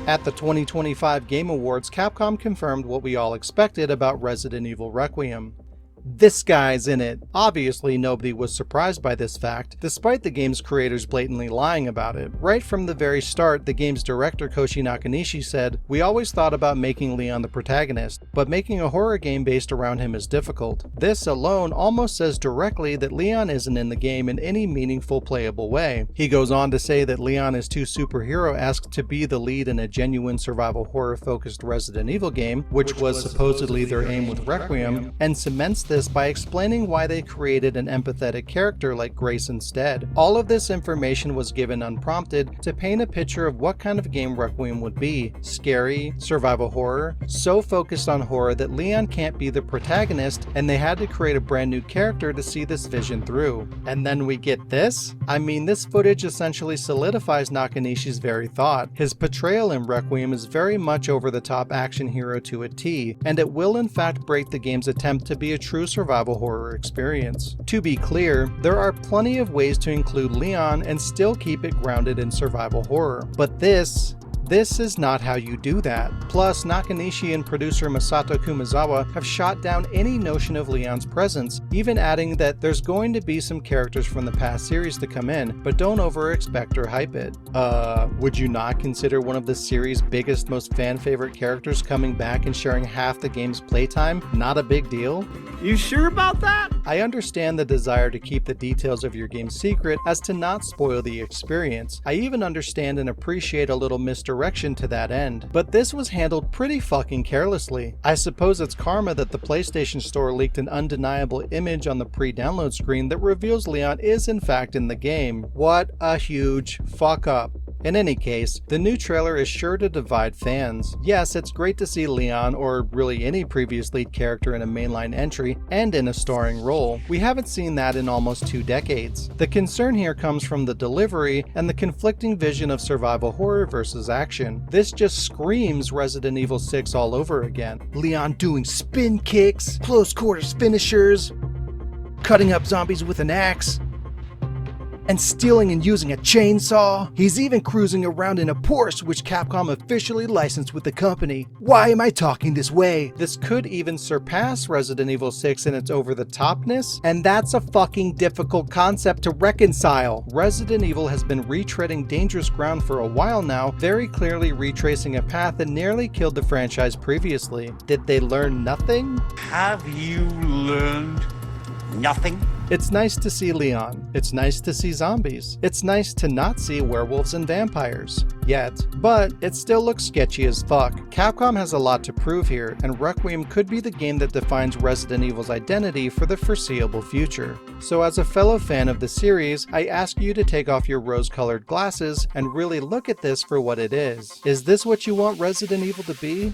At the 2025 Game Awards, Capcom confirmed what we all expected about Resident Evil Requiem. This guy's in it. Obviously, nobody was surprised by this fact, despite the game's creators blatantly lying about it. Right from the very start, the game's director Koshi Nakanishi said, "We always thought about making Leon the protagonist, but making a horror game based around him is difficult." This alone almost says directly that Leon isn't in the game in any meaningful playable way. He goes on to say that Leon is too superhero-esque to be the lead in a genuine survival horror-focused Resident Evil game, which was supposedly their aim with Requiem, and cements this by explaining why they created an empathetic character like Grace instead. All of this information was given unprompted to paint a picture of what kind of game Requiem would be. Scary, survival horror, so focused on horror that Leon can't be the protagonist, and they had to create a brand new character to see this vision through. And then we get this? I mean, this footage essentially solidifies Nakanishi's very thought. His portrayal in Requiem is very much over-the-top action hero to a T, and it will in fact break the game's attempt to be a true survival horror experience. To be clear, there are plenty of ways to include Leon and still keep it grounded in survival horror, but this is not how you do that. Plus, Nakanishi and producer Masato Kumazawa have shot down any notion of Leon's presence, even adding that there's going to be some characters from the past series to come in, but don't over-expect or hype it. Would you not consider one of the series' biggest, most fan-favorite characters coming back and sharing half the game's playtime not a big deal? You sure about that? I understand the desire to keep the details of your game secret as to not spoil the experience. I even understand and appreciate a little misdirection to that end, but this was handled pretty fucking carelessly. I suppose it's karma that the PlayStation Store leaked an undeniable image on the pre-download screen that reveals Leon is in fact in the game. What a huge fuck up. In any case, the new trailer is sure to divide fans. Yes, it's great to see Leon, or really any previous lead character in a mainline entry, and in a starring role. We haven't seen that in almost 2 decades. The concern here comes from the delivery and the conflicting vision of survival horror versus action. This just screams Resident Evil 6 all over again. Leon doing spin kicks, close quarters finishers, cutting up zombies with an axe, and stealing and using a chainsaw. He's even cruising around in a Porsche, which Capcom officially licensed with the company. Why am I talking this way? This could even surpass Resident Evil 6 in its over-the-topness, and that's a fucking difficult concept to reconcile. Resident Evil has been retreading dangerous ground for a while now, very clearly retracing a path that nearly killed the franchise previously. Did they learn nothing? Have you learned nothing? It's nice to see Leon. It's nice to see zombies. It's nice to not see werewolves and vampires. Yet. But it still looks sketchy as fuck. Capcom has a lot to prove here, and Requiem could be the game that defines Resident Evil's identity for the foreseeable future. So as a fellow fan of the series, I ask you to take off your rose-colored glasses and really look at this for what it is. Is this what you want Resident Evil to be?